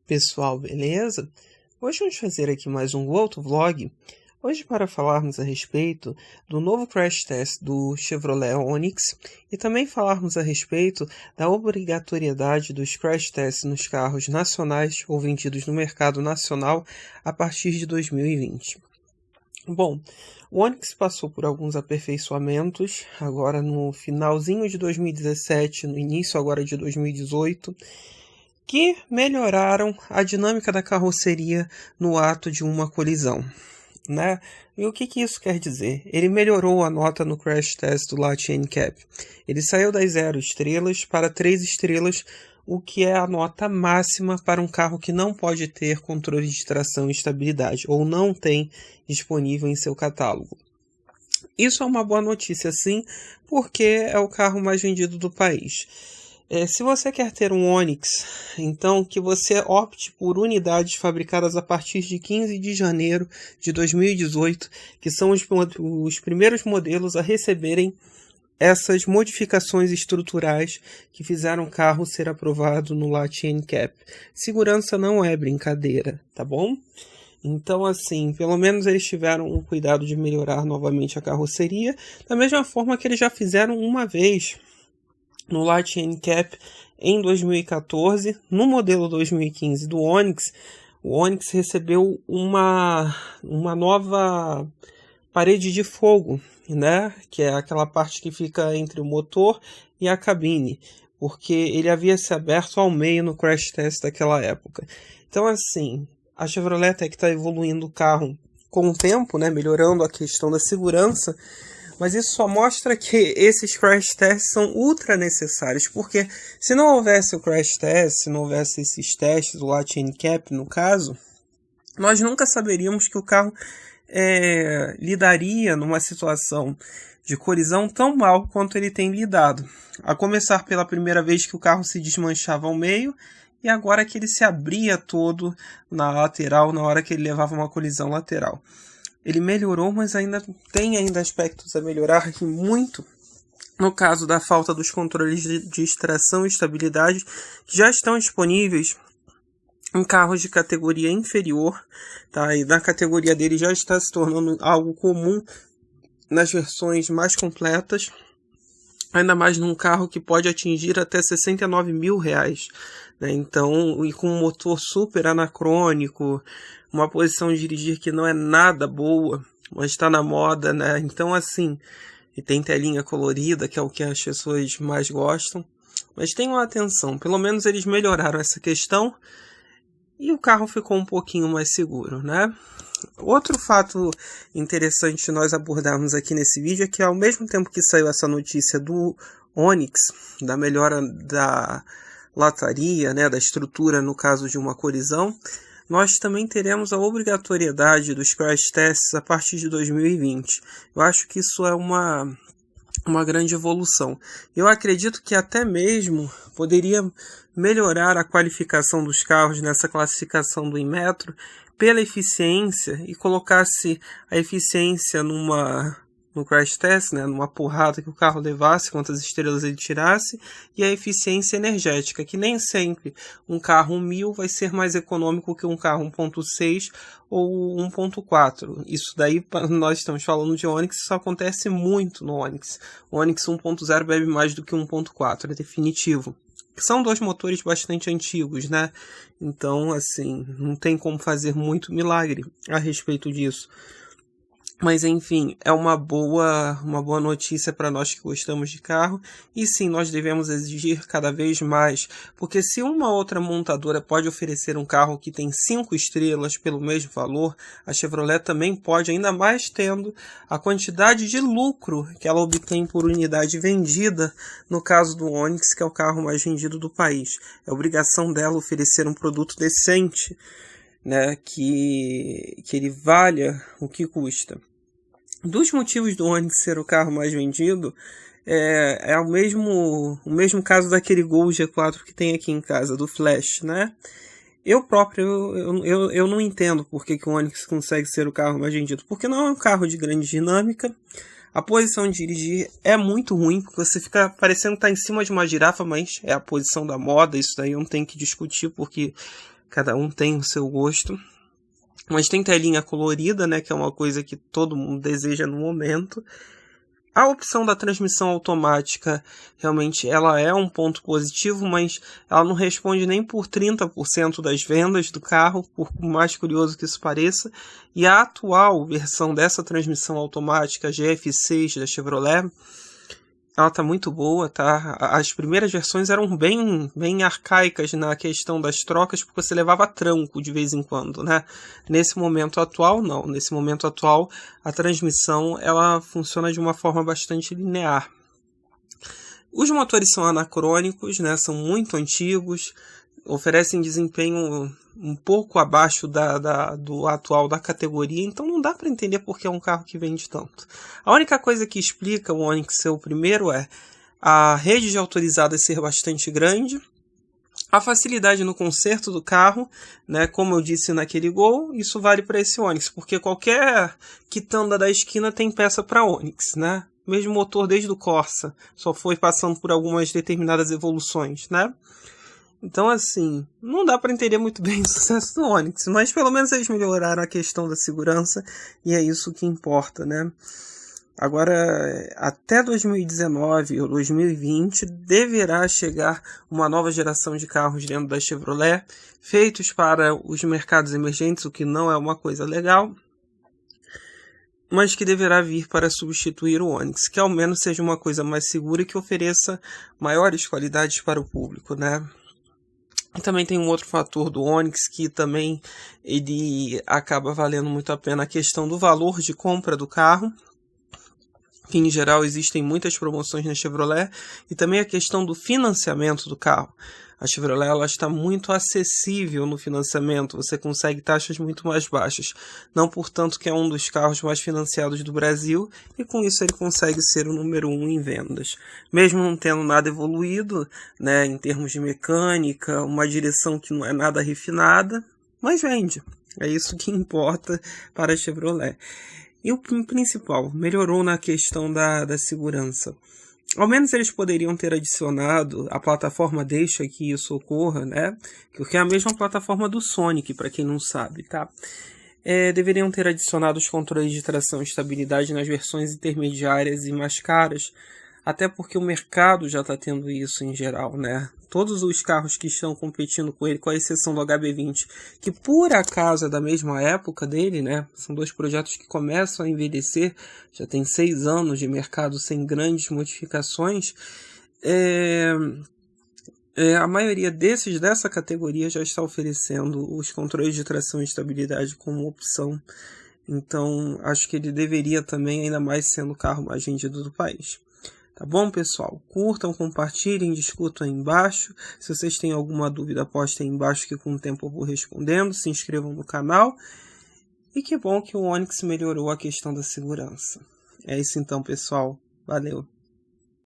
Pessoal, beleza? Hoje vamos fazer aqui mais um outro vlog. Hoje para falarmos a respeito do novo crash test do Chevrolet Onix e também falarmos a respeito da obrigatoriedade dos crash tests nos carros nacionais ou vendidos no mercado nacional a partir de 2020. Bom, o Onix passou por alguns aperfeiçoamentos agora no finalzinho de 2017, no início agora de 2018, que melhoraram a dinâmica da carroceria no ato de uma colisão, né? E o que isso quer dizer? Ele melhorou a nota no crash test do Latch NCAP. Ele saiu das 0 estrelas para 3 estrelas, o que é a nota máxima para um carro que não pode ter controle de tração e estabilidade, ou não tem disponível em seu catálogo. Isso é uma boa notícia, sim, porque é o carro mais vendido do país. Se você quer ter um Onix, então que você opte por unidades fabricadas a partir de 15 de janeiro de 2018, que são os primeiros modelos a receberem essas modificações estruturais que fizeram o carro ser aprovado no Latch NCAP. Segurança não é brincadeira, tá bom? Então, assim, pelo menos eles tiveram o cuidado de melhorar novamente a carroceria, da mesma forma que eles já fizeram uma vez no Latch NCAP em 2014, no modelo 2015 do Onix. O Onix recebeu uma nova parede de fogo, né? Que é aquela parte que fica entre o motor e a cabine, porque ele havia se aberto ao meio no crash test daquela época. Então, assim, a Chevrolet até que está evoluindo o carro com o tempo, né? Melhorando a questão da segurança. Mas isso só mostra que esses crash tests são ultra necessários, porque se não houvesse o crash test, se não houvesse esses testes, o Latch NCAP no caso, nós nunca saberíamos que o carro lidaria numa situação de colisão tão mal quanto ele tem lidado. A começar pela primeira vez que o carro se desmanchava ao meio, e agora que ele se abria todo na lateral na hora que ele levava uma colisão lateral. Ele melhorou, mas tem aspectos a melhorar e muito no caso da falta dos controles de extração e estabilidade que já estão disponíveis em carros de categoria inferior, tá? E na categoria dele já está se tornando algo comum nas versões mais completas, ainda mais num carro que pode atingir até R$69 mil, né? Então, e com um motor super anacrônico, uma posição de dirigir que não é nada boa, mas está na moda, né? Então, assim, e tem telinha colorida, que é o que as pessoas mais gostam. Mas tenham atenção, pelo menos eles melhoraram essa questão e o carro ficou um pouquinho mais seguro, né? Outro fato interessante de nós abordarmos aqui nesse vídeo é que ao mesmo tempo que saiu essa notícia do Onix, da melhora da lataria, né, da estrutura no caso de uma colisão, nós também teremos a obrigatoriedade dos crash tests a partir de 2020. Eu acho que isso é uma grande evolução. Eu acredito que até mesmo poderia melhorar a qualificação dos carros nessa classificação do Inmetro pela eficiência e colocasse a eficiência no crash test, né, numa porrada que o carro levasse, quantas estrelas ele tirasse, e a eficiência energética, que nem sempre um carro 1000 vai ser mais econômico que um carro 1.6 ou 1.4. Isso daí, nós estamos falando de Onix, isso acontece muito no Onix. O Onix 1.0 bebe mais do que 1.4, é definitivo. São dois motores bastante antigos, né? Então, assim, não tem como fazer muito milagre a respeito disso. Mas enfim, é uma boa notícia para nós que gostamos de carro. E sim, nós devemos exigir cada vez mais. Porque se uma outra montadora pode oferecer um carro que tem 5 estrelas pelo mesmo valor, a Chevrolet também pode, ainda mais tendo a quantidade de lucro que ela obtém por unidade vendida, no caso do Onix, que é o carro mais vendido do país. É obrigação dela oferecer um produto decente, né, que ele valha o que custa. Dos motivos do Onix ser o carro mais vendido, é o mesmo caso daquele Gol G4 que tem aqui em casa, do Flash, né? Eu próprio, eu não entendo por que o Onix consegue ser o carro mais vendido, porque não é um carro de grande dinâmica. A posição de dirigir é muito ruim, porque você fica parecendo estar em cima de uma girafa, mas é a posição da moda, isso daí eu não tenho que discutir, porque cada um tem o seu gosto. Mas tem telinha colorida, né, que é uma coisa que todo mundo deseja no momento. A opção da transmissão automática, realmente, ela é um ponto positivo, mas ela não responde nem por 30% das vendas do carro, por mais curioso que isso pareça. E a atual versão dessa transmissão automática, GF6 da Chevrolet, ela está muito boa, tá? As primeiras versões eram bem arcaicas na questão das trocas, porque você levava tranco de vez em quando, né? Nesse momento atual, não. Nesse momento atual, a transmissão ela funciona de uma forma bastante linear. Os motores são anacrônicos, né? São muito antigos, oferecem desempenho um pouco abaixo do atual da categoria, então não dá para entender porque é um carro que vende tanto. A única coisa que explica o Onix ser o primeiro é a rede de autorizadas ser bastante grande, a facilidade no conserto do carro, né, como eu disse naquele Gol, isso vale para esse Onix, porque qualquer quitanda da esquina tem peça para Onix, né? Mesmo motor desde o Corsa, só foi passando por algumas determinadas evoluções, né? Então, assim, não dá para entender muito bem o sucesso do Onix, mas pelo menos eles melhoraram a questão da segurança e é isso que importa, né? Agora, até 2019 ou 2020, deverá chegar uma nova geração de carros dentro da Chevrolet, feitos para os mercados emergentes, o que não é uma coisa legal, mas que deverá vir para substituir o Onix, que ao menos seja uma coisa mais segura e que ofereça maiores qualidades para o público, né? E também tem um outro fator do Onix que também ele acaba valendo muito a pena, a questão do valor de compra do carro, que em geral existem muitas promoções na Chevrolet, e também a questão do financiamento do carro. A Chevrolet ela está muito acessível no financiamento, você consegue taxas muito mais baixas, não portanto que é um dos carros mais financiados do Brasil, e com isso ele consegue ser o número 1 em vendas. Mesmo não tendo nada evoluído, né, em termos de mecânica, uma direção que não é nada refinada, mas vende. É isso que importa para a Chevrolet. E o principal, melhorou na questão da segurança. Ao menos eles poderiam ter adicionado, a plataforma deixa que isso ocorra, né? Que é a mesma plataforma do Sonic, para quem não sabe, tá? Deveriam ter adicionado os controles de tração e estabilidade nas versões intermediárias e mais caras, até porque o mercado já está tendo isso em geral, né? Todos os carros que estão competindo com ele, com a exceção do HB20, que por acaso é da mesma época dele, né? São dois projetos que começam a envelhecer, já tem 6 anos de mercado sem grandes modificações. A maioria dessa categoria já está oferecendo os controles de tração e estabilidade como opção. Então, acho que ele deveria também, ainda mais sendo o carro mais vendido do país. Tá bom, pessoal? Curtam, compartilhem, discutam aí embaixo. Se vocês têm alguma dúvida, postem aí embaixo que com o tempo eu vou respondendo. Se inscrevam no canal. E que bom que o Onix melhorou a questão da segurança. É isso então, pessoal. Valeu!